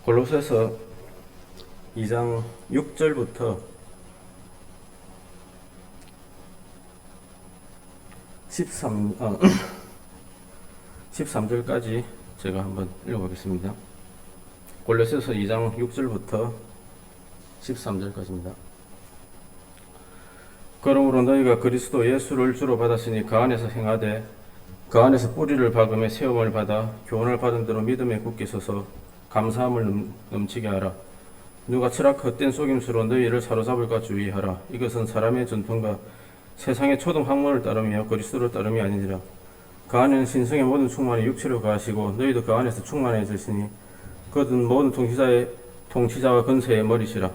골로새서 2장 6절부터 13절까지 제가 한번 읽어보겠습니다. 골로새서 2장 6절부터 13절까지입니다. 그러므로 너희가 그리스도 예수를 주로 받았으니 그 안에서 행하되 그 안에서 뿌리를 박음에 세움을 받아 교훈을 받은 대로 믿음에 굳게 서서 감사함을 넘치게 하라. 누가 철학 헛된 속임수로 너희를 사로잡을까 주의하라. 이것은 사람의 전통과 세상의 초등 학문을 따르며 그리스도를 따름이 아니니라. 그 안에는 신성의 모든 충만이 육체로 가하시고 너희도 그 안에서 충만해졌으니 그것은 모든 통치자와 권세의 머리시라.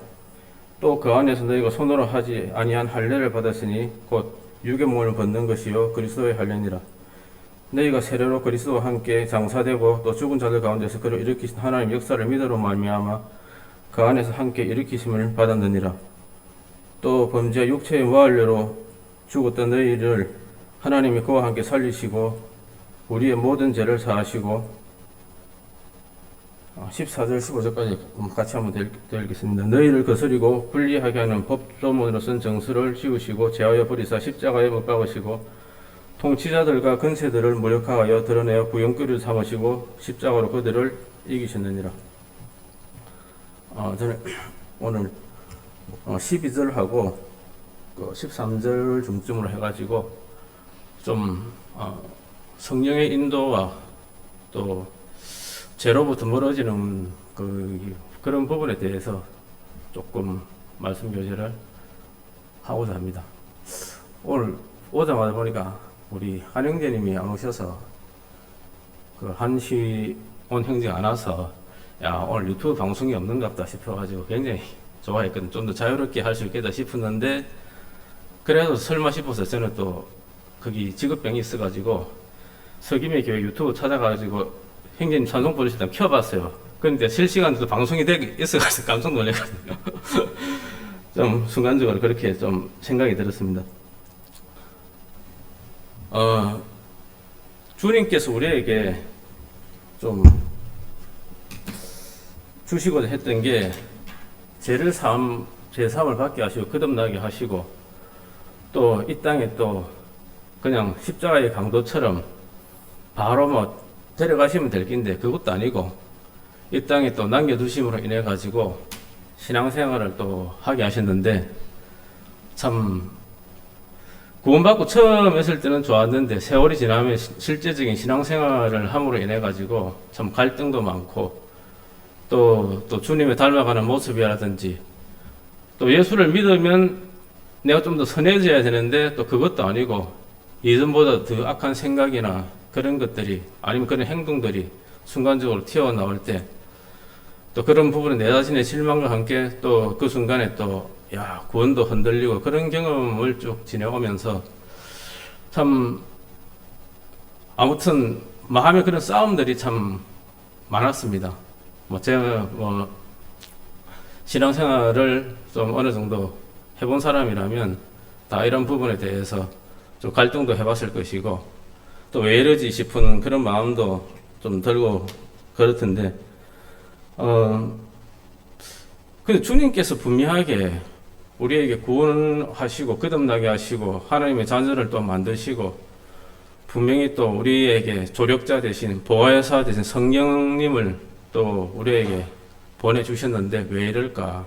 또 그 안에서 너희가 손으로 하지 아니한 할례를 받았으니 곧 육의 몸을 벗는 것이요 그리스도의 할례니라. 너희가 세례로 그리스도와 함께 장사되고 또 죽은 자들 가운데서 그를 일으키신 하나님 역사를 믿으로 말미암아 그 안에서 함께 일으키심을 받았느니라. 또 범죄 육체의 무할례로 죽었던 너희를 하나님이 그와 함께 살리시고 우리의 모든 죄를 사하시고 14절 15절까지 같이 한번 더 읽겠습니다. 너희를 거스리고 불리하게 하는 법조문으로 쓴 정수를 지우시고 제하여 버리사 십자가에 못 박으시고 통치자들과 권세들을 무력하여 드러내어 구형거리를 삼으시고 십자가로 그들을 이기셨느니라. 저는 오늘 12절하고 13절 중점으로 해가지고 좀 성령의 인도와 또 죄로부터 멀어지는 그런 부분에 대해서 조금 말씀 교제를 하고자 합니다. 오늘 오자마자 보니까 우리 한 형제님이 안 오셔서 그 한시 온 형제가 안 와서 야 오늘 유튜브 방송이 없는갑다 싶어가지고 굉장히 좋아했거든. 좀 더 자유롭게 할 수 있겠다 싶었는데 그래도 설마 싶어서 저는 또 거기 직업병이 있어가지고 서김의 교회 유튜브 찾아가지고 형제님 찬송 부르실 때 켜봤어요. 그런데 실시간으로 방송이 되게 있어가지고 깜짝 놀랐거든요. 좀 순간적으로 그렇게 좀 생각이 들었습니다. 주님께서 우리에게 좀 주시고자 했던 게 제사함을 받게 하시고 거듭나게 하시고 또 이 땅에 또 그냥 십자가의 강도처럼 바로 뭐 데려가시면 될 긴데 그것도 아니고 이 땅에 또 남겨두심으로 인해 가지고 신앙생활을 또 하게 하셨는데 참 구원받고 처음 했을 때는 좋았는데 세월이 지나면 실제적인 신앙생활을 함으로 인해 가지고 참 갈등도 많고 또 주님을 닮아가는 모습이라든지 또 예수를 믿으면 내가 좀 더 선해져야 되는데 또 그것도 아니고 예전보다 더 악한 생각이나 그런 것들이 아니면 그런 행동들이 순간적으로 튀어나올 때 또 그런 부분에 내 자신의 실망과 함께 또 그 순간에 또 구원도 흔들리고 그런 경험을 쭉 지내오면서 참 아무튼 마음의 그런 싸움들이 참 많았습니다. 제가 신앙생활을 좀 어느 정도 해본 사람이라면 다 이런 부분에 대해서 좀 갈등도 해봤을 것이고 또 왜 이러지 싶은 그런 마음도 좀 들고 그렇던데 근데 주님께서 분명하게 우리에게 구원하시고 거듭나게 하시고 하나님의 자녀를 또 만드시고 분명히 또 우리에게 조력자 대신 보혜사 대신 성령님을 또 우리에게 보내주셨는데 왜 이럴까?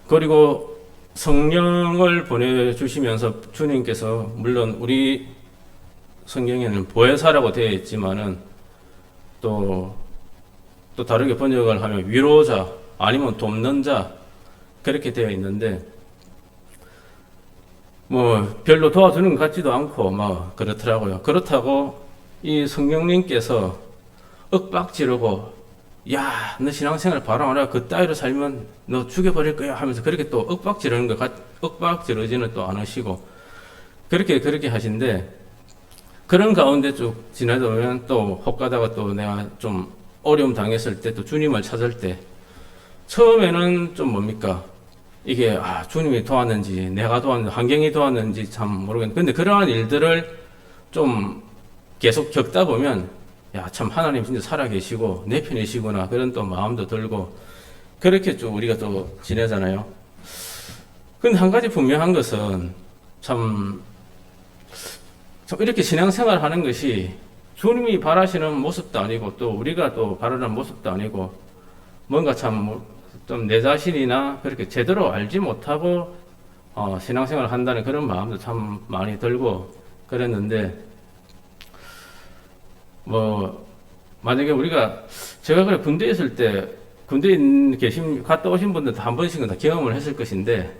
그리고 성령을 보내주시면서 주님께서 물론 우리 성경에는 보혜사라고 되어 있지만은 또 다르게 번역을 하면 위로자 아니면 돕는 자 그렇게 되어 있는데 별로 도와주는 것 같지도 않고 그렇더라고요. 그렇다고 이 성령님께서 윽박지르고 너 신앙생활 바로 안 하고 그 따위로 살면 너 죽여버릴 거야 하면서 그렇게 또 윽박지르지는 또 않으시고 그렇게 하신데 그런 가운데 쭉 지나다 보면 또 혹가다가 또 내가 좀 어려움 당했을 때 또 주님을 찾을 때 처음에는 좀 이게 주님이 도왔는지 내가 도왔는지 환경이 도왔는지 참 모르겠는데 근데 그러한 일들을 좀 계속 겪다 보면 야, 참 하나님 진짜 살아계시고 내 편이시구나 그런 또 마음도 들고 그렇게 좀 우리가 또 지내잖아요. 근데 한 가지 분명한 것은 참 이렇게 신앙생활 하는 것이 주님이 바라시는 모습도 아니고 또 우리가 또 바라는 모습도 아니고 뭔가 참 좀 내 자신이나 그렇게 제대로 알지 못하고 신앙생활을 한다는 그런 마음도 참 많이 들고 그랬는데 뭐 만약에 제가 그래 군대에 있을 때 군대에 갔다 오신 분들도 한 번씩은 다 경험을 했을 것인데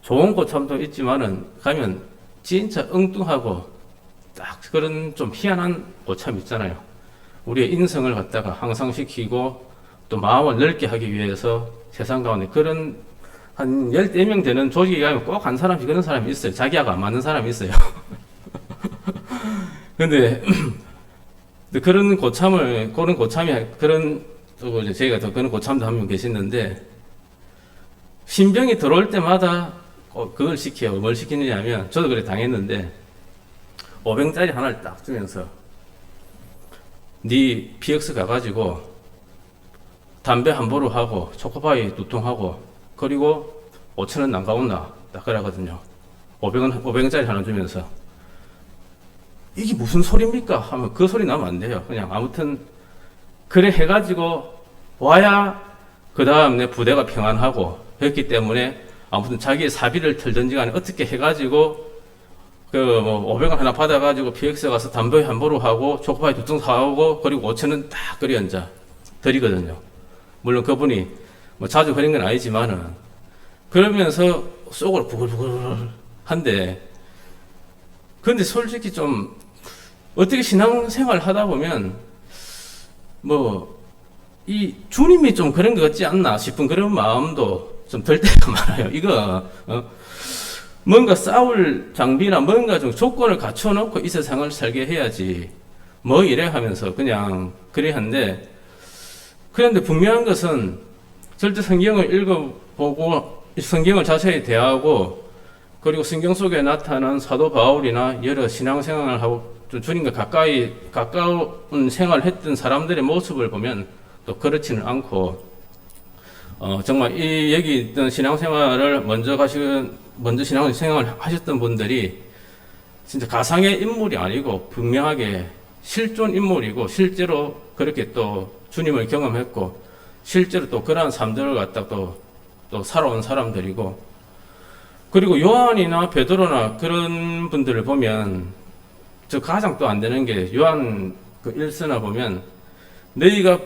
좋은 고참도 있지만은 가면 진짜 엉뚱하고 딱 그런 좀 희한한 고참 있잖아요. 우리의 인성을 갖다가 향상시키고 또 마음을 넓게 하기 위해서 세상 가운데 그런 한 14명 되는 조직에 가면 꼭 한 사람씩 그런 사람이 있어요. 자기하고 안 맞는 사람이 있어요. 근데 그런 고참이 또 이제 저희가 더 그런 고참도 한 명 계시는데 신병이 들어올 때마다 그걸 시켜요. 뭘 시키느냐면 저도 그래 당했는데 500짜리 하나를 딱 주면서 네 PX 가가지고 담배 한 보루 하고 초코파이 2통 하고 그리고 5,000원 남가온나 딱 그러거든요. 500원짜리 하나 주면서 이게 무슨 소리입니까? 하면 그 소리 나면 안 돼요. 그냥 아무튼 그래 해가지고 와야 그 다음 내 부대가 평안하고 그렇기 때문에 아무튼 자기의 사비를 털든지 간에 어떻게 해가지고 500원 하나 받아가지고 PX 가서 담배 한 보루 하고 초코파이 2통 사오고 그리고 5,000원 딱 그리 앉아 드리거든요. 물론 그분이 뭐 자주 그런 건 아니지만은 그러면서 속으로 부글부글 한데 근데 솔직히 좀 어떻게 신앙생활 하다 보면 이 주님이 좀 그런 것 같지 않나 싶은 그런 마음도 좀 들 때가 많아요. 이거 뭔가 싸울 장비나 뭔가 좀 조건을 갖춰놓고 이 세상을 살게 해야지 뭐 이래 하면서 그냥 그래 한데 그런데 분명한 것은 절대 성경을 읽어보고 성경을 자세히 대하고 그리고 성경 속에 나타난 사도 바울이나 여러 신앙생활을 하고 좀 주님과 가까운 생활을 했던 사람들의 모습을 보면 또 그렇지는 않고 정말 이 여기 있던 신앙생활을 먼저 신앙생활을 하셨던 분들이 진짜 가상의 인물이 아니고 분명하게 실존 인물이고 실제로 그렇게 또 주님을 경험했고 실제로 또 그러한 삶들을 갖다 또 살아온 사람들이고 그리고 요한이나 베드로나 그런 분들을 보면 저 가장 또 안 되는 게 요한 그 1서나 보면 너희가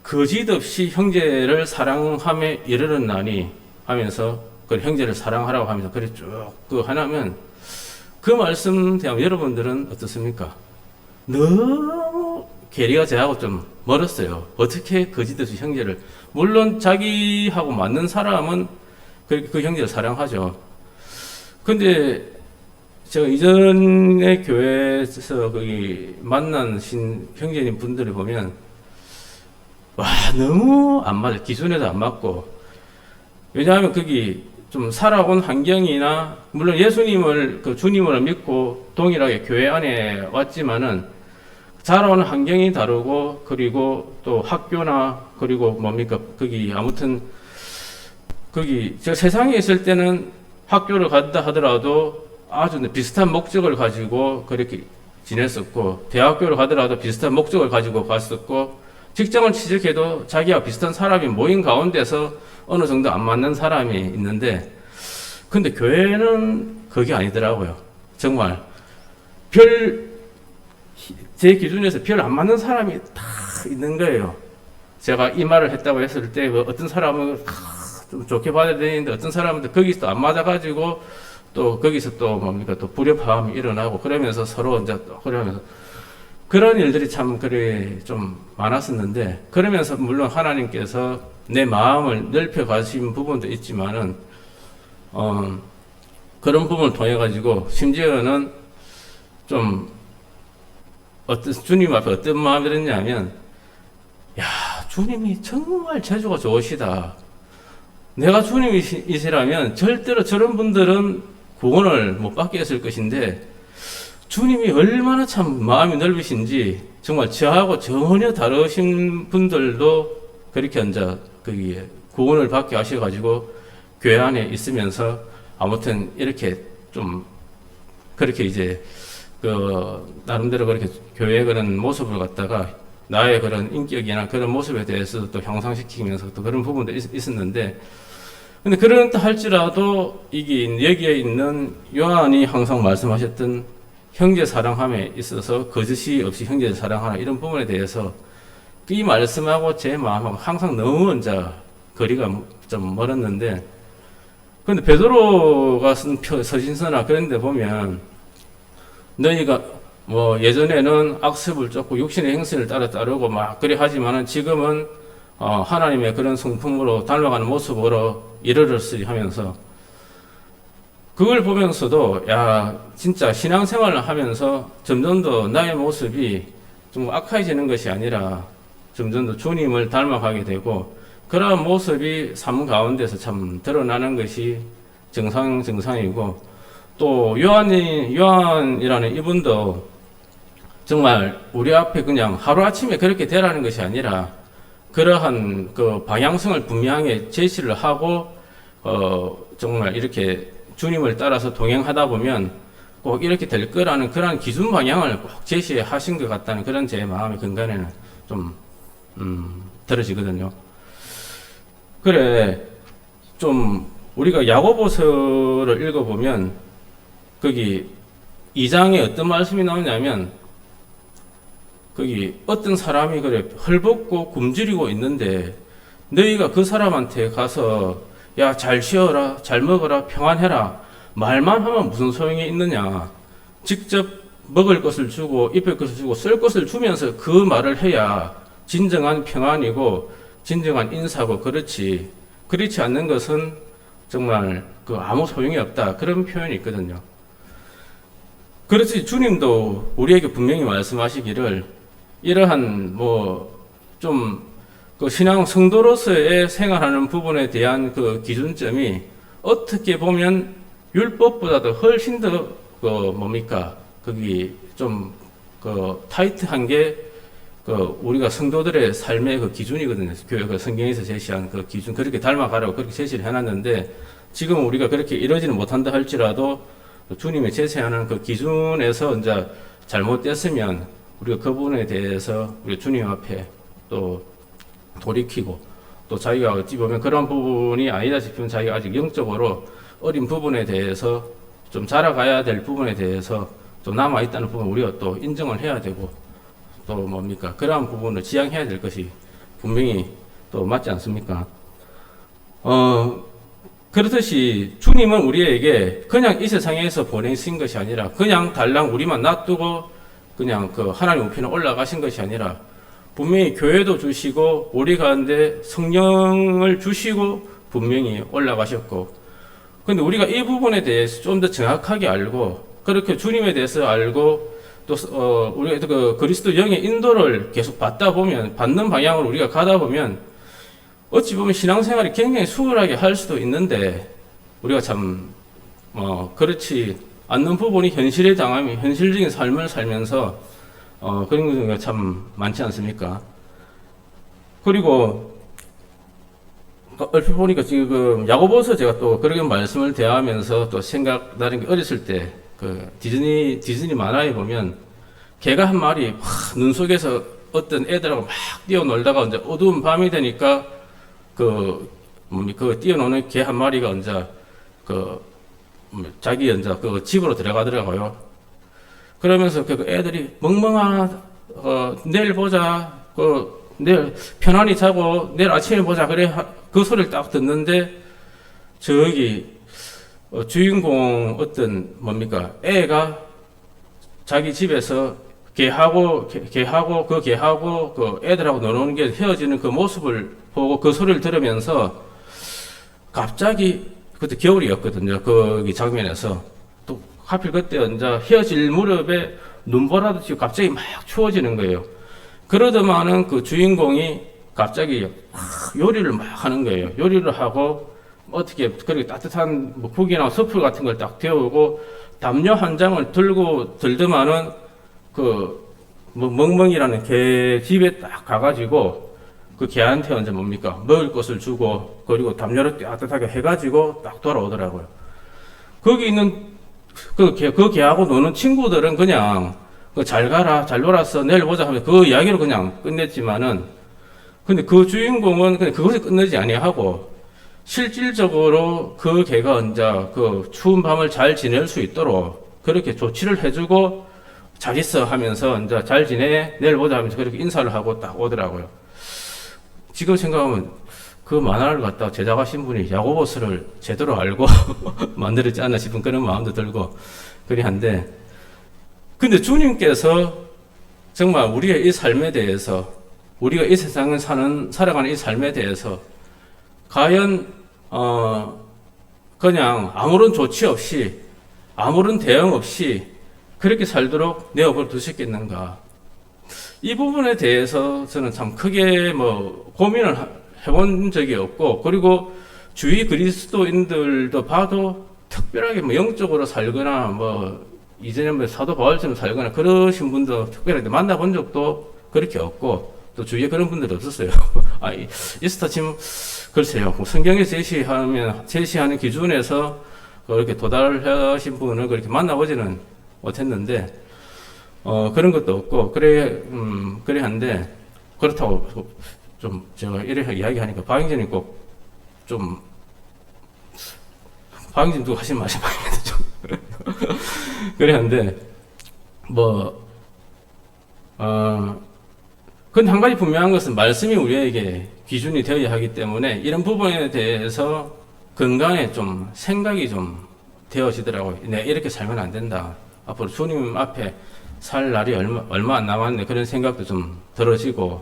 거짓 없이 형제를 사랑함에 이르렀나니 하면서 그 형제를 사랑하라고 하면서 그래 쭉 하나면 그 말씀 대하면 여러분들은 어떻습니까? 너무 괴리가 저하고 좀 멀었어요. 어떻게 거짓 없이 형제를 물론 자기하고 맞는 사람은 그 형제를 사랑하죠. 근데 제가 이전에 교회에서 거기 만난 형제님 분들을 보면 와 너무 안 맞아. 기준에도 안 맞고 왜냐하면 거기 좀 살아온 환경이나 물론 예수님을 주님을 믿고 동일하게 교회 안에 왔지만은 자라온 환경이 다르고 그리고 또 학교나 그리고 뭡니까 거기 아무튼 거기 제가 세상에 있을 때는 학교를 간다 하더라도 아주 비슷한 목적을 가지고 그렇게 지냈었고 대학교를 가더라도 비슷한 목적을 가지고 갔었고 직장을 취직해도 자기와 비슷한 사람이 모인 가운데서 어느 정도 안 맞는 사람이 있는데 근데 교회는 그게 아니더라고요. 정말 제 기준에서 별 안 맞는 사람이 다 있는 거예요. 제가 이 말을 했다고 했을 때 어떤 사람은 좀 좋게 받아야 되는데 어떤 사람은 거기서 안 맞아가지고 또 거기서 또 뭡니까 또 불협화음이 일어나고 그러면서 서로 이제 또 그러면서 그런 일들이 참 그래 좀 많았었는데 그러면서 물론 하나님께서 내 마음을 넓혀 가신 부분도 있지만은 그런 부분을 통해 가지고 심지어는 좀 주님 앞에 어떤 마음이 들었냐면 야 주님이 정말 재주가 좋으시다. 내가 주님이시라면 절대로 저런 분들은 구원을 못 받게 했을 것인데 주님이 얼마나 참 마음이 넓으신지 정말 저하고 전혀 다르신 분들도 그렇게 이제 거기에 구원을 받게 하셔가지고 교회 안에 있으면서 아무튼 이렇게 좀 그렇게 이제 그 나름대로 그렇게 교회의 그런 모습을 갖다가 나의 그런 인격이나 그런 모습에 대해서 또 향상시키면서 또 그런 부분도 있었는데, 근데 그렇다 할지라도 이게 여기에 있는 요한이 항상 말씀하셨던 형제 사랑함에 있어서 거짓이 없이 형제를 사랑하라 이런 부분에 대해서 이 말씀하고 제 마음하고 항상 너무 이제 거리가 좀 멀었는데, 근데 베드로가 쓴 서신서나 그런 데 보면 너희가 뭐 예전에는 악습을 쫓고 육신의 행실을 따르고 막 그래 하지만은 지금은 하나님의 그런 성품으로 닮아가는 모습으로 이르렀으리 하면서, 그걸 보면서도 야 진짜 신앙생활을 하면서 점점 더 나의 모습이 좀 악해지는 것이 아니라 점점 더 주님을 닮아가게 되고, 그러한 모습이 삶 가운데서 참 드러나는 것이 정상이고, 또 요한이라는 이분도 정말 우리 앞에 그냥 하루아침에 그렇게 되라는 것이 아니라 그러한 그 방향성을 분명하게 제시를 하고 정말 이렇게 주님을 따라서 동행하다 보면 꼭 이렇게 될 거라는 그런 기준 방향을 꼭 제시하신 것 같다는 그런 제 마음의 근간에는 좀 들어지거든요. 그래 좀 우리가 야고보서를 읽어보면 거기 2장에 어떤 말씀이 나오냐면, 거기 어떤 사람이 그래 헐벗고 굶주리고 있는데 너희가 그 사람한테 가서 야 잘 쉬어라, 잘 먹어라, 평안해라 말만 하면 무슨 소용이 있느냐. 직접 먹을 것을 주고 입을 것을 주고 쓸 것을 주면서 그 말을 해야 진정한 평안이고 진정한 인사고 그렇지. 그렇지 않는 것은 정말 그 아무 소용이 없다. 그런 표현이 있거든요. 그렇지 주님도 우리에게 분명히 말씀하시기를 이러한 좀 그 신앙 성도로서의 생활하는 부분에 대한 그 기준점이 어떻게 보면 율법보다도 훨씬 더 거기 좀 그 타이트한 게 그 우리가 성도들의 삶의 그 기준이거든요. 교회가 성경에서 제시한 그 기준 그렇게 닮아가라고 그렇게 제시를 해놨는데, 지금 우리가 그렇게 이러지는 못한다 할지라도 주님이 제시하는 그 기준에서 이제 잘못됐으면 우리가 그 부분에 대해서 우리 주님 앞에 또 돌이키고, 또 자기가 어찌 보면 그런 부분이 아니다 싶으면 자기가 아직 영적으로 어린 부분에 대해서 좀 자라가야 될 부분에 대해서 좀 남아있다는 부분 우리가 또 인정을 해야 되고, 또 그러한 부분을 지양해야 될 것이 분명히 또 맞지 않습니까? 그렇듯이 주님은 우리에게 그냥 이 세상에서 보내신 것이 아니라 그냥 달랑 우리만 놔두고 그냥 그 하나님 우편에 올라가신 것이 아니라 분명히 교회도 주시고 우리 가운데 성령을 주시고 분명히 올라가셨고, 근데 우리가 이 부분에 대해서 좀 더 정확하게 알고 그렇게 주님에 대해서 알고 또 우리가 그 그리스도 영의 인도를 계속 받는 방향으로 우리가 가다 보면 어찌 보면 신앙생활이 굉장히 수월하게 할 수도 있는데, 우리가 참 그렇지 않는 부분이 현실적인 삶을 살면서 그런 경우가 참 많지 않습니까? 그리고 얼핏 보니까 지금 야고보서 제가 또 그렇게 말씀을 대하면서 또 생각나는 게, 어렸을 때 그 디즈니 만화에 보면 개가 한 마리 눈 속에서 어떤 애들하고 막 뛰어놀다가 이제 어두운 밤이 되니까 그 뛰어노는 개 한 마리가 이제 자기 이제 그 집으로 들어가더라고요. 그러면서 그 애들이 내일 보자, 내일 편안히 자고 내일 아침에 보자 그래 그 소리를 딱 듣는데, 저기 주인공 어떤 애가 자기 집에서 개하고 그 애들하고 노는 게 헤어지는 그 모습을 보고 그 소리를 들으면서 갑자기, 그때 겨울이었거든요. 거기 장면에서 또 하필 그때 이제 헤어질 무렵에 눈보라도 갑자기 막 추워지는 거예요. 그러더만은 그 주인공이 갑자기 요리를 막 하는 거예요. 요리를 하고 어떻게 그렇게 따뜻한 국이나 숯불 같은 걸 딱 데우고 담요 한 장을 들더만은 뭐 멍멍이라는 개 집에 딱 가가지고 그 개한테 언제 뭡니까? 먹을 것을 주고 그리고 담요를 따뜻하게 해가지고 딱 돌아오더라고요. 거기 있는 그 개하고 노는 친구들은 그냥 잘 가라, 잘 놀았어, 내일 보자 하면 그 이야기로 그냥 끝냈지만은 근데 그 주인공은 그냥 그것에 끝내지 아니하고 실질적으로 그 개가 언제 그 추운 밤을 잘 지낼 수 있도록 그렇게 조치를 해주고 잘 있어 하면서 이제 잘 지내 내일 보자 하면서 그렇게 인사를 하고 딱 오더라고요. 지금 생각하면 그 만화를 갖다 제작하신 분이 야고보스를 제대로 알고 만들었지 않나 싶은 그런 마음도 들고 그리 한데 근데 주님께서 정말 우리의 이 삶에 대해서 우리가 이 세상을 살아가는 이 삶에 대해서 과연 그냥 아무런 조치 없이 아무런 대응 없이 그렇게 살도록 내어버려 두셨겠는가? 이 부분에 대해서 저는 참 크게 뭐 고민을 해본 적이 없고 그리고 주위 그리스도인들도 봐도 특별하게 뭐 영적으로 살거나 뭐 이전에 뭐 사도 바울처럼 살거나 그러신 분도 특별하게 만나본 적도 그렇게 없고 또 주위에 그런 분들도 없었어요. 있었다 치면 글쎄요. 성경에 제시하는 기준에서 그렇게 도달하신 분을 그렇게 만나보지는 못했는데 그런 것도 없고 그래 한데 그렇다고 좀 제가 이렇게 이야기하니까 박영진이 꼭 좀 박영진 누가 하신 말씀 아닙니다. 좀 그래 한데 근데 한 가지 분명한 것은 말씀이 우리에게 기준이 되어야 하기 때문에 이런 부분에 대해서 건강에 좀 생각이 좀 되어지더라고요. 내가 이렇게 살면 안 된다. 앞으로 주님 앞에 살 날이 얼마 안 남았네. 그런 생각도 좀 들어지고,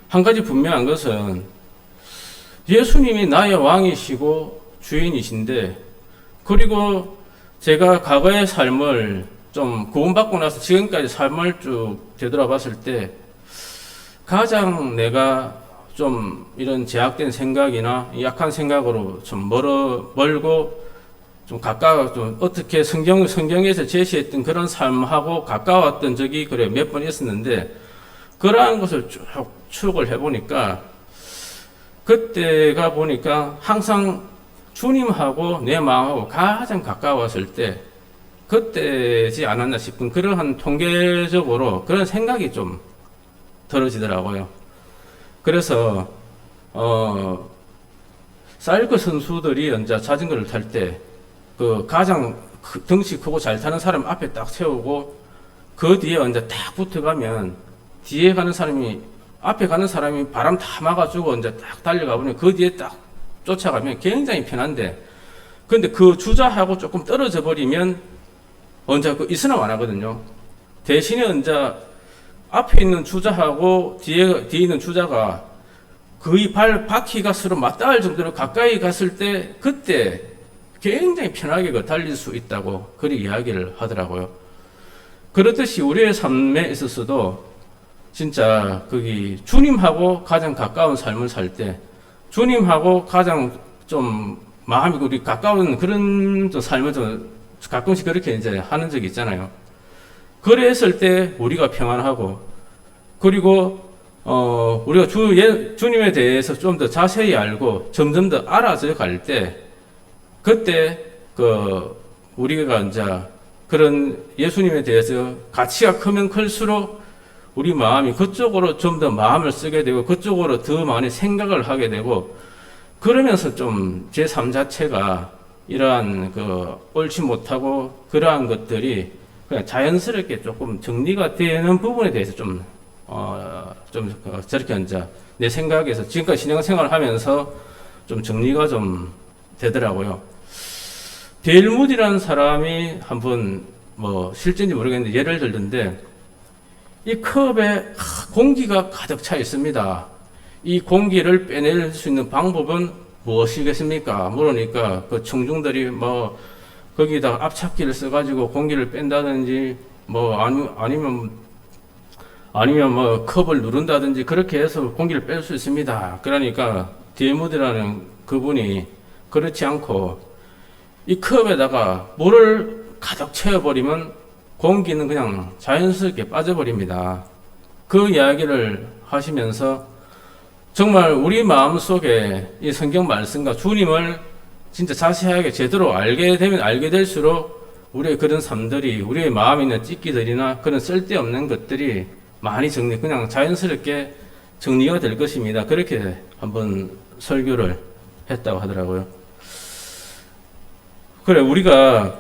한 가지 분명한 것은 예수님이 나의 왕이시고 주인이신데, 그리고 제가 과거의 삶을 좀 구원받고 나서 지금까지 삶을 쭉 되돌아봤을 때, 가장 내가 좀 이런 제약된 생각이나 약한 생각으로 좀 멀고 좀 가까워 좀 어떻게 성경에서 제시했던 그런 삶하고 가까웠던 적이 그래 몇 번 있었는데 그러한 것을 쭉 추억을 해보니까 그때가 보니까 항상 주님하고 내 마음하고 가장 가까웠을 때 그때지 않았나 싶은 그러한 통계적으로 그런 생각이 좀 들어지더라고요. 그래서 사이클 선수들이 이제 자전거를 탈 때 그 가장 덩치 크고 잘 타는 사람 앞에 딱 세우고 그 뒤에 이제 딱 붙어가면 뒤에 가는 사람이 앞에 가는 사람이 바람 다 막아주고 이제 딱 달려가 보면 그 뒤에 딱 쫓아가면 굉장히 편한데 근데 그 주자하고 조금 떨어져 버리면 언제 그 이스나 안 하거든요. 대신에 이제 앞에 있는 주자하고 뒤에 있는 주자가 거의 바퀴가 서로 맞닿을 정도로 가까이 갔을 때 그때 굉장히 편하게 달릴 수 있다고 그리 이야기를 하더라고요. 그렇듯이 우리의 삶에 있어서도 진짜 거기 주님하고 가장 가까운 삶을 살 때 주님하고 가장 좀 마음이 우리 가까운 그런 삶을 좀 가끔씩 그렇게 이제 하는 적이 있잖아요. 그랬을 때 우리가 평안하고 그리고 우리가 주님에 대해서 좀 더 자세히 알고 점점 더 알아져 갈 때 그때 우리가 이제 그런 예수님에 대해서 가치가 크면 클수록 우리 마음이 그쪽으로 좀 더 마음을 쓰게 되고 그쪽으로 더 많이 생각을 하게 되고 그러면서 좀 제 삶 자체가 이러한 옳지 못하고 그러한 것들이 그냥 자연스럽게 조금 정리가 되는 부분에 대해서 좀 저렇게 이제 내 생각에서 지금까지 신앙생활을 하면서 좀 정리가 좀 되더라고요. 데일 무디라는 사람이 한번 실제인지 모르겠는데 예를 들던데 이 컵에 공기가 가득 차 있습니다. 이 공기를 빼낼 수 있는 방법은 무엇이겠습니까? 물으니까 그 청중들이 거기다가 압착기를 써가지고 공기를 뺀다든지 아니면 컵을 누른다든지 그렇게 해서 공기를 뺄 수 있습니다. 그러니까 데일 무디라는 그분이 그렇지 않고 이 컵에다가 물을 가득 채워버리면 공기는 그냥 자연스럽게 빠져버립니다. 그 이야기를 하시면서 정말 우리 마음속에 이 성경 말씀과 주님을 진짜 자세하게 제대로 알게 되면 알게 될수록 우리의 그런 삶들이 우리의 마음에 있는 찢기들이나 그런 쓸데없는 것들이 많이 그냥 자연스럽게 정리가 될 것입니다. 그렇게 한번 설교를 했다고 하더라고요. 그래, 우리가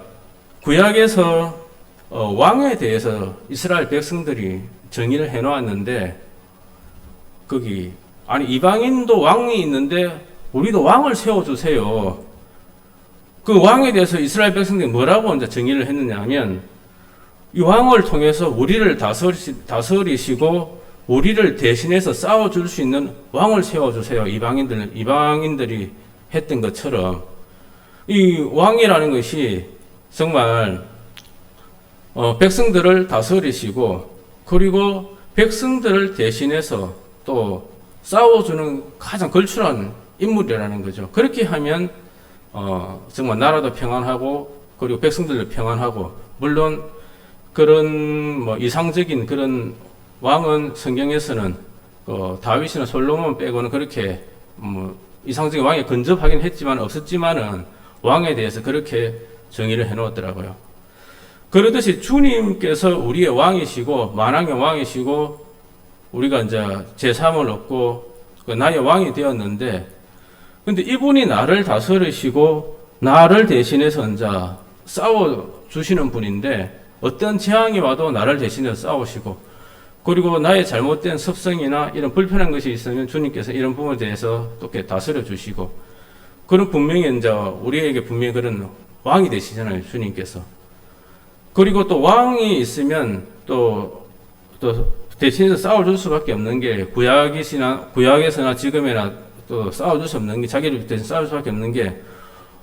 구약에서 왕에 대해서 이스라엘 백성들이 정의를 해 놓았는데, 거기, 아니, 이방인도 왕이 있는데, 우리도 왕을 세워주세요. 그 왕에 대해서 이스라엘 백성들이 뭐라고 이제 정의를 했느냐 하면, 이 왕을 통해서 우리를 다스리시고, 우리를 대신해서 싸워줄 수 있는 왕을 세워주세요. 이방인들이 했던 것처럼, 이 왕이라는 것이 정말 백성들을 다스리시고 그리고 백성들을 대신해서 또 싸워주는 가장 걸출한 인물이라는 거죠. 그렇게 하면 정말 나라도 평안하고 그리고 백성들도 평안하고, 물론 그런 이상적인 그런 왕은 성경에서는 다윗이나 솔로몬 빼고는 그렇게 이상적인 왕이 근접하긴 했지만 없었지만은 왕에 대해서 그렇게 정의를 해놓았더라고요. 그러듯이 주님께서 우리의 왕이시고 만왕의 왕이시고 우리가 이제 제3을 얻고 나의 왕이 되었는데, 근데 이분이 나를 다스리시고 나를 대신해서 이제 싸워 주시는 분인데, 어떤 재앙이 와도 나를 대신해서 싸우시고, 그리고 나의 잘못된 습성이나 이런 불편한 것이 있으면 주님께서 이런 부분에 대해서 또 이렇게 다스려 주시고, 그런 분명히 이제 우리에게 분명히 그런 왕이 되시잖아요, 주님께서. 그리고 또 왕이 있으면 또 대신해서 싸워줄 수밖에 없는 게, 구약에서나 지금이나 또 싸워줄 수 없는 게, 자기를 대신 싸울 수밖에 없는 게,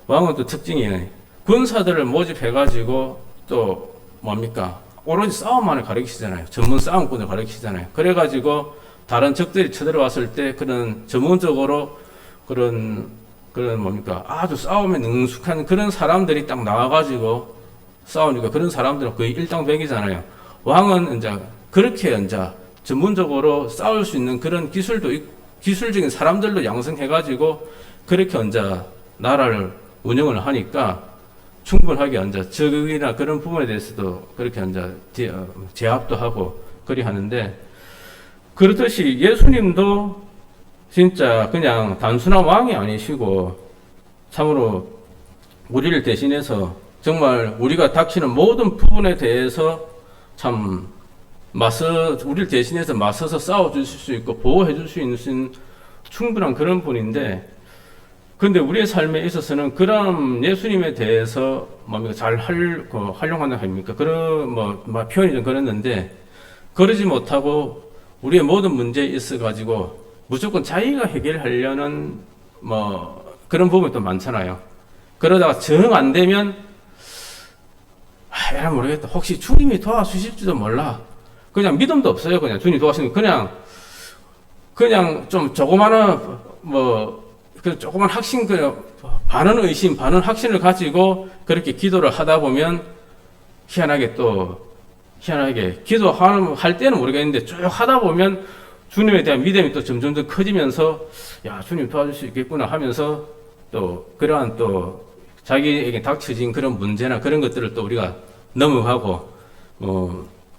왕은 또 특징이에요. 군사들을 모집해가지고 또 뭡니까? 오로지 싸움만을 가르치잖아요. 전문 싸움꾼을 가르치잖아요. 그래가지고 다른 적들이 쳐들어왔을 때 그런 전문적으로 그런 뭡니까? 아주 싸움에 능숙한 그런 사람들이 딱 나와가지고 싸우니까 그런 사람들은 거의 일당백이잖아요. 왕은 이제 그렇게 이제 전문적으로 싸울 수 있는 그런 기술적인 사람들로 양성해가지고 그렇게 이제 나라를 운영을 하니까 충분하게 이제 적이나 그런 부분에 대해서도 그렇게 이제 제압도 하고 그리 하는데, 그렇듯이 예수님도 진짜 그냥 단순한 왕이 아니시고 참으로 우리를 대신해서 정말 우리가 닥치는 모든 부분에 대해서 참 우리를 대신해서 맞서서 싸워주실 수 있고 보호해 줄 수 있는 충분한 그런 분인데, 근데 우리의 삶에 있어서는 그런 예수님에 대해서 뭡니까 잘 활용한다 합니까? 그런 표현이 좀 그랬는데, 그러지 못하고 우리의 모든 문제에 있어 가지고 무조건 자기가 해결하려는 그런 부분이 또 많잖아요. 그러다가 정 안 되면 야 모르겠다. 혹시 주님이 도와주실지도 몰라. 그냥 믿음도 없어요. 그냥 주님 도와주시면 그냥 좀 조그마한 그 조그만 확신, 반은 의심, 반은 확신을 가지고 그렇게 기도를 하다 보면 희한하게 기도할 때는 모르겠는데 쭉 하다 보면 주님에 대한 믿음이 또 점점 더 커지면서, 야, 주님 도와줄 수 있겠구나 하면서 또 그러한 또 자기에게 닥쳐진 그런 문제나 그런 것들을 또 우리가 넘어가고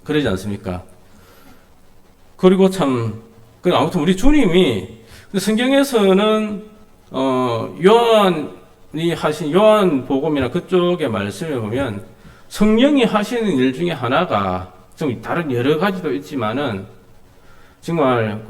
그러지 않습니까? 그리고 아무튼 우리 주님이 성경에서는 요한이 하신 요한복음이나 그쪽의 말씀에 보면 성령이 하시는 일 중에 하나가 좀 다른 여러 가지도 있지만은 정말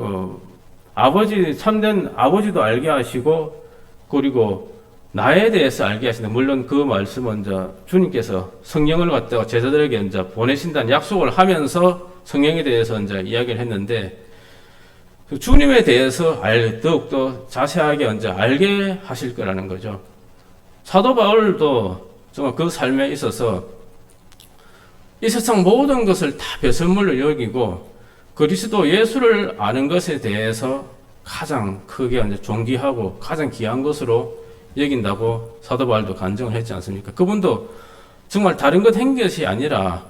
참된 아버지도 알게 하시고 그리고 나에 대해서 알게 하시는, 물론 그 말씀은 이제 주님께서 성령을 갖다가 제자들에게 이제 보내신다는 약속을 하면서 성령에 대해서 이제 이야기를 했는데, 주님에 대해서 더욱더 자세하게 이제 알게 하실 거라는 거죠. 사도 바울도 정말 그 삶에 있어서 이 세상 모든 것을 다 배설물로 여기고 그리스도 예수를 아는 것에 대해서 가장 크게 이제 존귀하고 가장 귀한 것으로 여긴다고 사도 바울도 간증을 했지 않습니까? 그분도 정말 다른 것 한 것이 아니라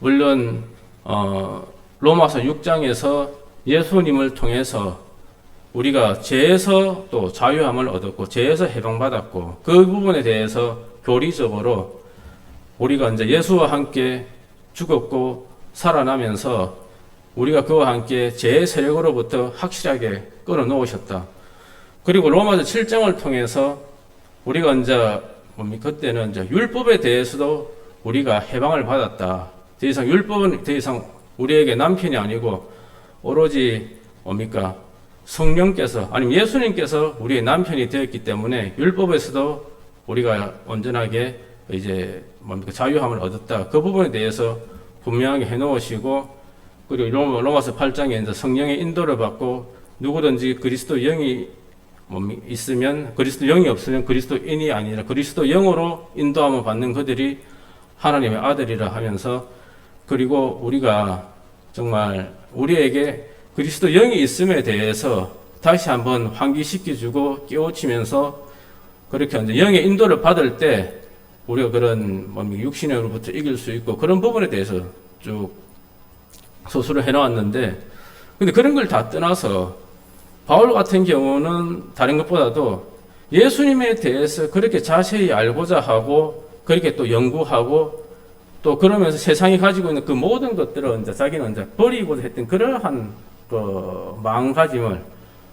물론 로마서 6장에서 예수님을 통해서 우리가 죄에서 또 자유함을 얻었고 죄에서 해방받았고 그 부분에 대해서 교리적으로 우리가 이제 예수와 함께 죽었고 살아나면서 우리가 그와 함께 죄의 세력으로부터 확실하게 끌어놓으셨다. 그리고 로마서 7장을 통해서 우리가 이제 그때는 이제 율법에 대해서도 우리가 해방을 받았다. 더 이상 율법은 더 이상 우리에게 남편이 아니고 오로지 성령께서 아니면 예수님께서 우리의 남편이 되었기 때문에 율법에서도 우리가 온전하게 이제 자유함을 얻었다. 그 부분에 대해서 분명하게 해놓으시고 그리고 로마서 8장에 이제 성령의 인도를 받고 누구든지 그리스도 영이 있으면 그리스도 영이 없으면 그리스도인이 아니라 그리스도 영으로 인도함을 받는 그들이 하나님의 아들이라 하면서 그리고 우리가 정말 우리에게 그리스도 영이 있음에 대해서 다시 한번 환기시켜주고 깨우치면서 그렇게 이제 영의 인도를 받을 때 우리가 그런 육신으로부터 이길 수 있고 그런 부분에 대해서 쭉 소수를 해놓았는데 근데 그런 걸 다 떠나서 바울 같은 경우는 다른 것보다도 예수님에 대해서 그렇게 자세히 알고자 하고 그렇게 또 연구하고 또 그러면서 세상이 가지고 있는 그 모든 것들을 이제 자기는 이제 버리고자 했던 그러한 그 마음가짐을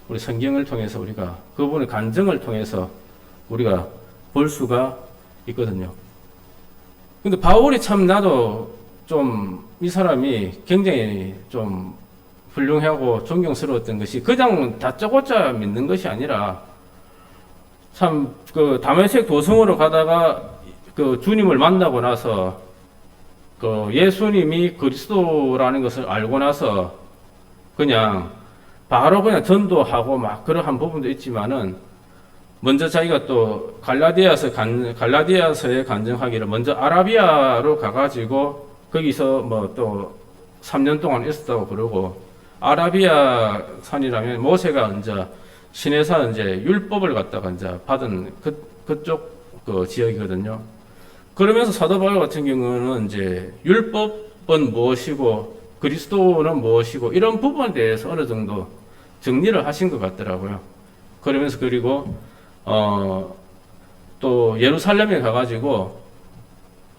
우리 성경을 통해서 우리가 그분의 간증을 통해서 우리가 볼 수가 있거든요. 근데 바울이 참 나도 좀 이 사람이 굉장히 좀 훌륭하고 존경스러웠던 것이 그냥 다짜고짜 믿는 것이 아니라 참 그 다메섹 도성으로 가다가 그 주님을 만나고 나서 그 예수님이 그리스도라는 것을 알고 나서 그냥 바로 그냥 전도하고 막 그러한 부분도 있지만은 먼저 자기가 또 갈라디아서에 간증하기를 먼저 아라비아로 가가지고 거기서 또 3년 동안 있었다고 그러고 아라비아 산이라면 모세가 이제 시내산 이제 율법을 갖다가 이제 받은 그쪽 그 지역이거든요. 그러면서 사도 바울 같은 경우는 이제 율법은 무엇이고 그리스도는 무엇이고 이런 부분에 대해서 어느 정도 정리를 하신 것 같더라고요. 그러면서 그리고 또 예루살렘에 가가지고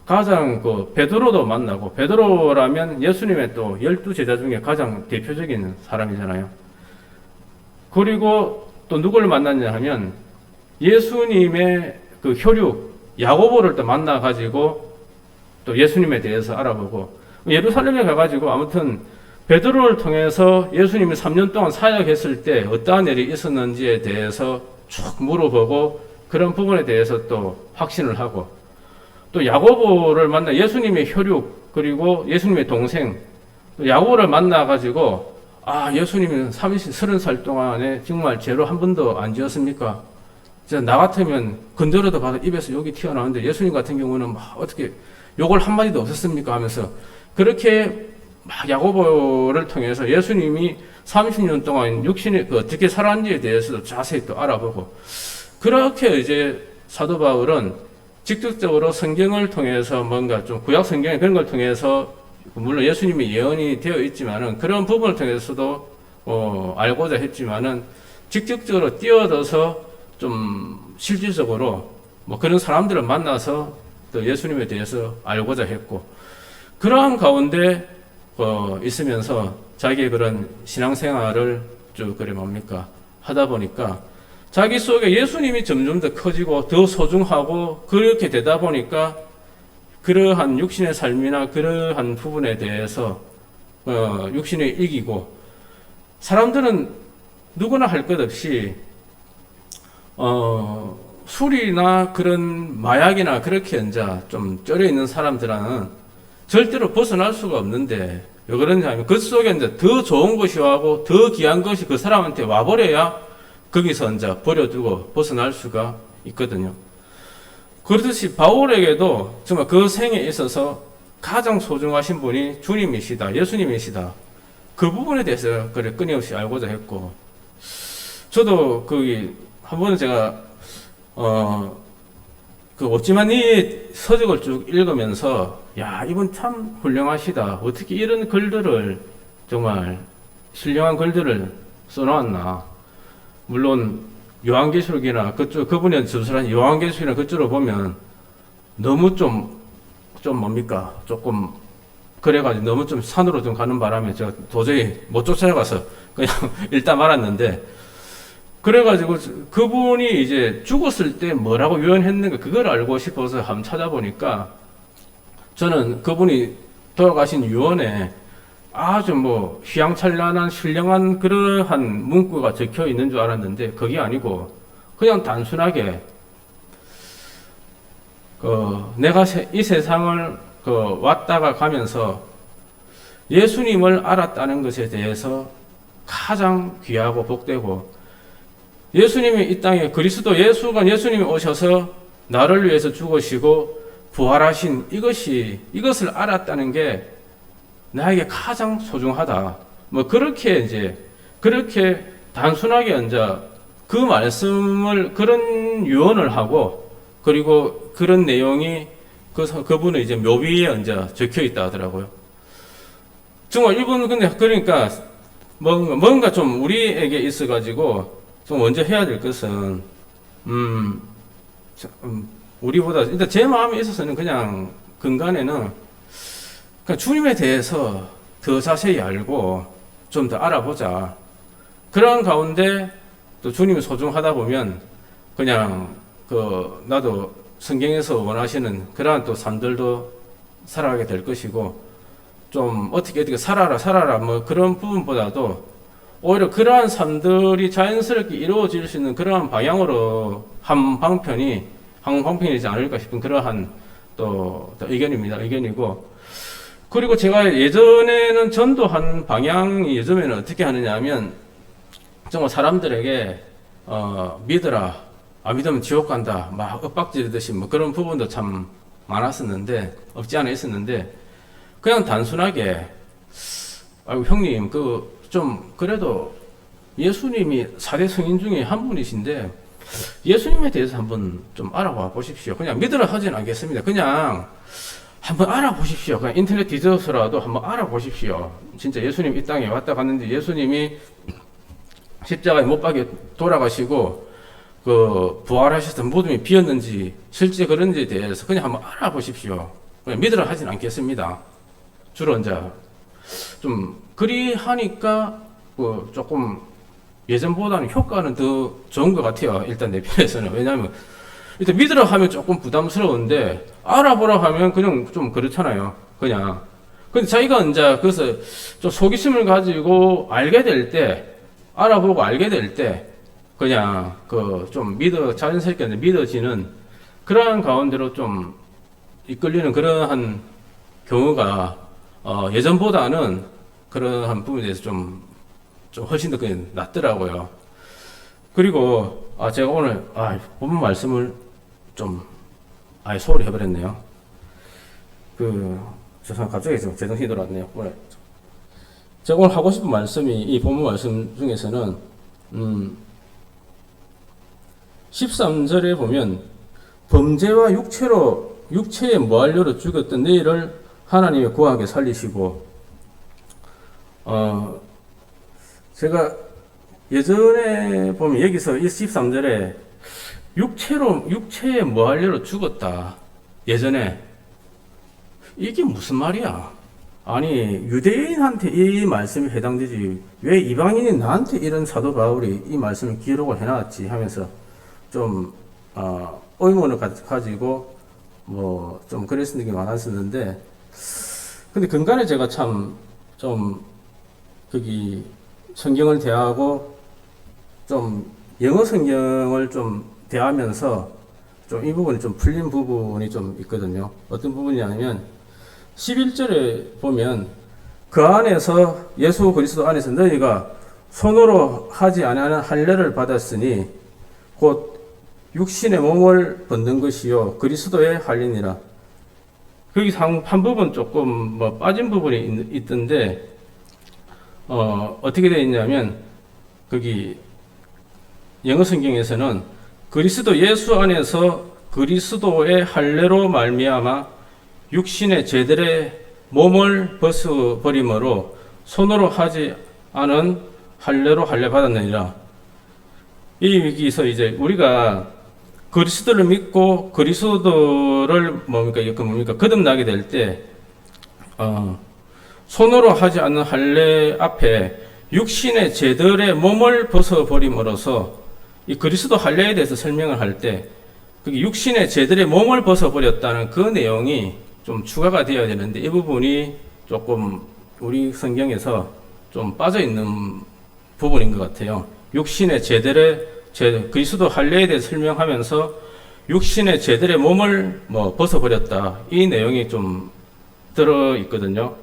가장 그 베드로도 만나고 베드로라면 예수님의 또 12제자 중에 가장 대표적인 사람이잖아요. 그리고 또 누구를 만났냐 하면 예수님의 그 혈육 야고보를 또 만나가지고 또 예수님에 대해서 알아보고 예루살렘에 가가지고 아무튼 베드로를 통해서 예수님이 3년 동안 사역했을 때 어떠한 일이 있었는지에 대해서 쭉 물어보고 그런 부분에 대해서 또 확신을 하고 또 야고보를 만나 예수님의 혈육 그리고 예수님의 동생 또 야고보를 만나가지고 예수님은 30살 동안에 정말 죄로 한 번도 안 지었습니까? 나 같으면 건드려도 봐도 입에서 욕이 튀어나오는데 예수님 같은 경우는 어떻게 욕을 한마디도 없었습니까? 하면서 그렇게 야고보를 통해서 예수님이 30년 동안 육신에 어떻게 살았는지에 대해서도 자세히 또 알아보고 그렇게 이제 사도 바울은 직접적으로 성경을 통해서 뭔가 좀 구약 성경의 그런 걸 통해서 물론 예수님의 예언이 되어 있지만은 그런 부분을 통해서도 알고자 했지만은 직접적으로 뛰어들어서 좀 실질적으로 그런 사람들을 만나서 또 예수님에 대해서 알고자 했고 그러한 가운데 있으면서 자기의 그런 신앙생활을 쭉 하다 보니까 자기 속에 예수님이 점점 더 커지고 더 소중하고 그렇게 되다 보니까 그러한 육신의 삶이나 그러한 부분에 대해서 육신을 이기고 사람들은 누구나 할 것 없이 술이나 그런 마약이나 그렇게 이제 좀 쩔어 있는 사람들은 절대로 벗어날 수가 없는데 왜 그런지 하면 그 속에 이제 더 좋은 것이 와고 더 귀한 것이 그 사람한테 와버려야 거기서 이제 버려두고 벗어날 수가 있거든요. 그렇듯이 바울에게도 정말 그 생에 있어서 가장 소중하신 분이 주님이시다, 예수님이시다. 그 부분에 대해서 끊임없이 알고자 했고, 저도 거기 한 번은 제가 그 없지만 이 서적을 쭉 읽으면서 야, 이분 참 훌륭하시다. 어떻게 이런 글들을 정말 신령한 글들을 써놓았나. 물론 요한계시록이나 그쪽 그분의 저술한 요한계시록이나 그쪽으로 보면 너무 좀 뭡니까 조금 그래가지고 너무 좀 산으로 좀 가는 바람에 제가 도저히 못 쫓아가서 그냥 읽다 말았는데, 그래가지고 그분이 이제 죽었을 때 뭐라고 유언했는가 그걸 알고 싶어서 한번 찾아보니까 저는 그분이 돌아가신 유언에 아주 뭐 휘황찬란한 신령한 그러한 문구가 적혀 있는 줄 알았는데 그게 아니고 그냥 단순하게 내가 이 세상을 왔다가 가면서 예수님을 알았다는 것에 대해서 가장 귀하고 복되고, 예수님이 이 땅에 그리스도 예수님이 오셔서 나를 위해서 죽으시고 부활하신 이것을 알았다는 게 나에게 가장 소중하다. 뭐 그렇게 단순하게 이제 그 말씀을 그런 유언을 하고, 그리고 그런 내용이 그분의 이제 묘비에 이제 적혀 있다 하더라고요. 정말 이분은 근데 그러니까 뭔가 좀 우리에게 있어가지고 좀 먼저 해야 될 것은 우리보다 일단 제 마음에 있어서는 그냥 근간에는 그냥 주님에 대해서 더 자세히 알고 좀 더 알아보자. 그런 가운데 또 주님이 소중하다 보면 그냥 나도 성경에서 원하시는 그러한 또 삶들도 살아가게 될 것이고, 좀 어떻게 살아라 뭐 그런 부분보다도 오히려 그러한 삶들이 자연스럽게 이루어질 수 있는 그러한 방향으로 항방편이지 않을까 싶은 그러한 또 의견이고, 그리고 제가 예전에는 전도한 방향이 예전에는 어떻게 하느냐 하면 정말 사람들에게 믿어라, 안 믿으면 지옥 간다, 막 윽박지르듯이 뭐 그런 부분도 참 많았었는데, 없지 않아 있었는데, 그냥 단순하게, 아이고, 형님, 그래도 예수님이 4대 성인 중에 한 분이신데, 예수님에 대해서 한번 좀 알아봐 보십시오. 그냥 믿으라 하진 않겠습니다. 그냥 한번 알아보십시오. 그냥 인터넷 뒤져서라도 한번 알아보십시오. 진짜 예수님 이 땅에 왔다 갔는지, 예수님이 십자가에 못 박혀 돌아가시고, 부활하셨던 무덤이 비었는지, 실제 그런지에 대해서 그냥 한번 알아보십시오. 그냥 믿으라 하진 않겠습니다. 주로 이제, 좀, 그리 하니까, 조금, 예전보다는 효과는 더 좋은 것 같아요. 일단 내 편에서는. 왜냐하면, 일단 믿으라 하면 조금 부담스러운데, 알아보라 하면 그냥 좀 그렇잖아요. 그냥. 근데 자기가 이제, 그래서 좀 호기심을 가지고 알아보고 알게 될 때, 그냥 좀 자연스럽게 믿어지는 그러한 가운데로 좀 이끌리는 그러한 경우가 예전보다는 그러한 부분에 대해서 좀 훨씬 더 그냥 낫더라고요. 그리고 제가 오늘 본문 말씀을 좀 소홀히 해버렸네요. 죄송합니다. 갑자기 좀 제정신이 돌아왔네요. 제가 오늘 하고 싶은 말씀이 이 본문 말씀 중에서는 13절에 보면 범죄와 육체의 무한료로 죽였던 너희를 하나님이 구하게 살리시고, 제가 예전에 보면 여기서 이 13절에 육체의 무한료로 죽었다. 예전에 이게 무슨 말이야? 아니, 유대인한테 이 말씀이 해당되지 왜 이방인인 나한테 이런 사도 바울이 이 말씀을 기록을 해놨지 하면서 좀 의문을 가지고 좀 그랬던 게 많았었는데, 근데 근간에 제가 참 좀 거기 성경을 대하고 좀 영어 성경을 좀 대하면서 좀 이 부분이 좀 풀린 부분이 좀 있거든요. 어떤 부분이냐면 11절에 보면 그 안에서 예수 그리스도 안에서 너희가 손으로 하지 아니하는 할례를 받았으니 곧 육신의 몸을 벗는 것이요 그리스도의 할례니라. 거기 한 부분 조금 빠진 부분이 있던데 어떻게 되어 있냐면 거기 영어 성경에서는 그리스도 예수 안에서 그리스도의 할례로 말미암아 육신의 죄들의 몸을 벗어버림으로 손으로 하지 않은 할례로 할례 받았느니라. 여기서 이제 우리가 그리스도를 믿고 그리스도를 거듭나게 될 때 손으로 하지 않는 할례 앞에 육신의 죄들의 몸을 벗어버림으로써 이 그리스도 할례에 대해서 설명을 할 때 그게 육신의 죄들의 몸을 벗어버렸다는 그 내용이 좀 추가가 되어야 되는데 이 부분이 조금 우리 성경에서 좀 빠져 있는 부분인 것 같아요. 육신의 그리스도 할례에 대해서 설명하면서 육신의 죄들의 몸을 벗어버렸다. 이 내용이 좀 들어 있거든요.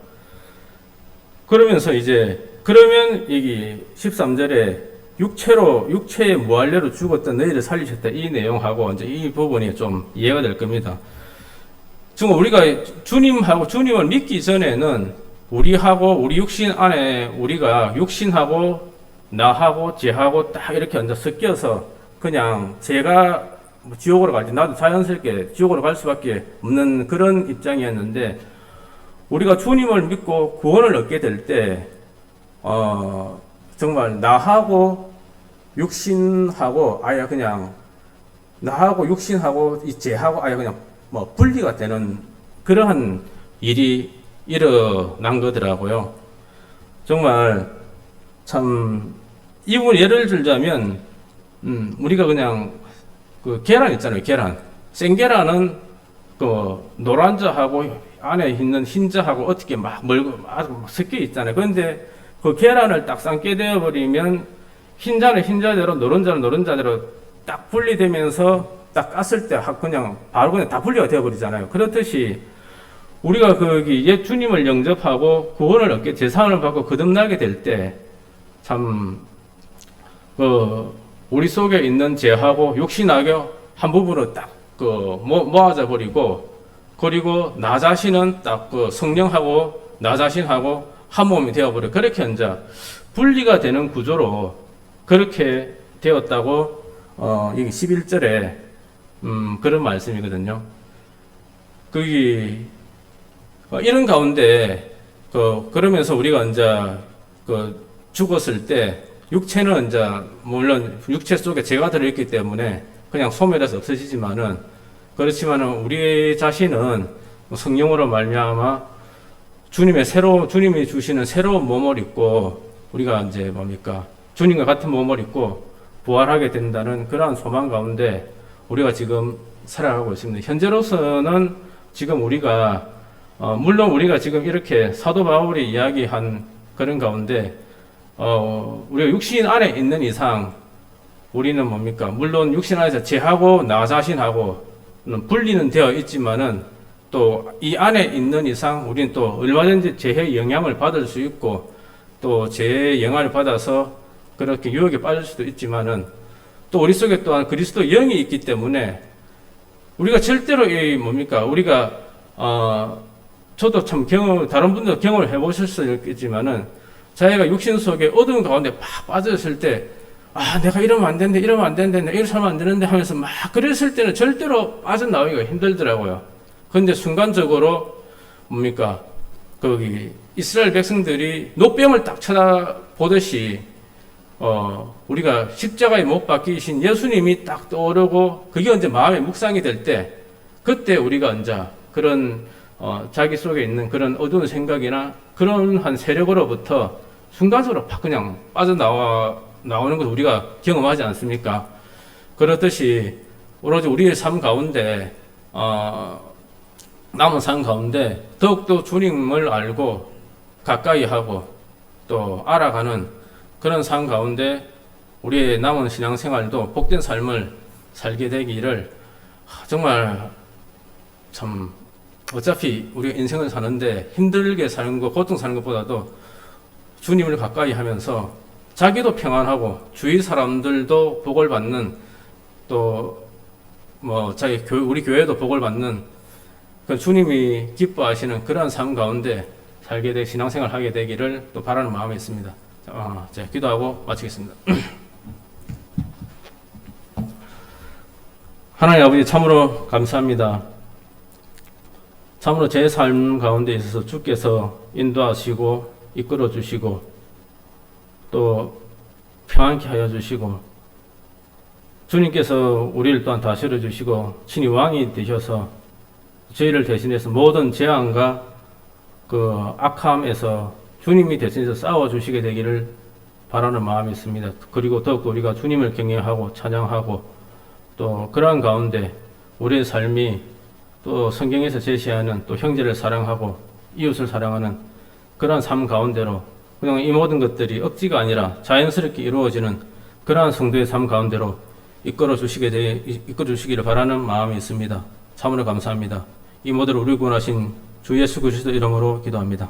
그러면서 그러면 여기 13절에 육체의 무할례로 죽었던 너희를 살리셨다. 이 내용하고 이제 이 부분이 좀 이해가 될 겁니다. 지금 우리가 주님을 믿기 전에는 우리 육신 안에 우리가 육신하고 나하고 죄하고 딱 이렇게 앉아 섞여서 그냥 제가 지옥으로 갈 때 나도 자연스럽게 지옥으로 갈 수밖에 없는 그런 입장이었는데 우리가 주님을 믿고 구원을 얻게 될 때 정말 나하고 육신하고 아예 그냥 나하고 육신하고 이 죄하고 아예 그냥 분리가 되는 그러한 일이 일어난 거더라고요. 정말 참 이 부분 예를 들자면 우리가 그냥 그 계란 있잖아요. 생계란은 그 노란자하고 안에 있는 흰자하고 어떻게 막 섞여 있잖아요. 그런데 그 계란을 딱 삶게 되어버리면 흰자는 흰자대로 노른자는 노른자대로 딱 분리되면서 딱 깠을 때 그냥 바로 그냥 다 분리가 되어버리잖아요. 그렇듯이 우리가 옛 주님을 영접하고 구원을 얻게 제사함을 받고 거듭나게 될 때 참 우리 속에 있는 죄하고 육신하고 한 부분으로 딱 모아져 버리고 그리고 나 자신은 딱 성령하고 나 자신하고 한 몸이 되어버려. 그렇게 이제 분리가 되는 구조로 그렇게 되었다고 여기 11절에 그런 말씀이거든요. 이런 가운데 그러면서 우리가 이제 죽었을 때 육체는 이제 물론 육체 속에 죄가 들어있기 때문에 그냥 소멸해서 없어지지만은 그렇지만은 우리 자신은 성령으로 말미암아 주님이 주시는 새로운 몸을 입고 우리가 이제 주님과 같은 몸을 입고 부활하게 된다는 그러한 소망 가운데 우리가 지금 살아가고 있습니다. 현재로서는 지금 우리가 물론 우리가 지금 이렇게 사도 바울이 이야기한 그런 가운데 우리가 육신 안에 있는 이상 우리는 물론 육신 안에서 죄하고 나 자신하고 분리는 되어 있지만은 또 이 안에 있는 이상 우리는 또 얼마든지 죄의 영향을 받을 수 있고 또 죄의 영향을 받아서 그렇게 유혹에 빠질 수도 있지만은 또 우리 속에 또한 그리스도 영이 있기 때문에 우리가 절대로 우리가 저도 참 다른 분들 경험을 해보실 수 있겠지만은 자기가 육신 속에 어두운 가운데 팍 빠졌을 때 내가 이러면 안 되는데 이렇게 살면 안 되는데 하면서 막 그랬을 때는 절대로 빠져나오기가 힘들더라고요. 그런데 순간적으로 이스라엘 백성들이 노뱀을 딱 쳐다보듯이 우리가 십자가에 못 박히신 예수님이 딱 떠오르고 그게 이제 마음에 묵상이 될 때 그때 우리가 이제 그런 자기 속에 있는 그런 어두운 생각이나 그런 한 세력으로부터 순간적으로 팍 그냥 나오는 것을 우리가 경험하지 않습니까? 그렇듯이 오로지 우리의 삶 가운데 남은 삶 가운데 더욱더 주님을 알고 가까이 하고 또 알아가는 그런 삶 가운데 우리의 남은 신앙생활도 복된 삶을 살게 되기를 정말 참 어차피 우리가 인생을 사는데 힘들게 사는 것, 고통 사는 것보다도 주님을 가까이 하면서 자기도 평안하고 주위 사람들도 복을 받는 또 우리 교회도 복을 받는 그 주님이 기뻐하시는 그러한 삶 가운데 신앙생활 하게 되기를 또 바라는 마음이 있습니다. 기도하고 마치겠습니다. 하나님 아버지 참으로 감사합니다. 참으로 제 삶 가운데 있어서 주께서 인도하시고 이끌어 주시고 또 평안케 하여 주시고 주님께서 우리를 또한 다스려 주시고 친히 왕이 되셔서 저희를 대신해서 모든 재앙과 그 악함에서 주님이 대신해서 싸워 주시게 되기를 바라는 마음이 있습니다. 그리고 더욱 우리가 주님을 경외하고 찬양하고 또 그러한 가운데 우리의 삶이 또 성경에서 제시하는 또 형제를 사랑하고 이웃을 사랑하는 그러한 삶 가운데로 그냥 이 모든 것들이 억지가 아니라 자연스럽게 이루어지는 그러한 성도의 삶 가운데로 이끌어 주시기를 바라는 마음이 있습니다. 참으로 감사합니다. 이 모든 우리 구원하신 주 예수 그리스도 이름으로 기도합니다.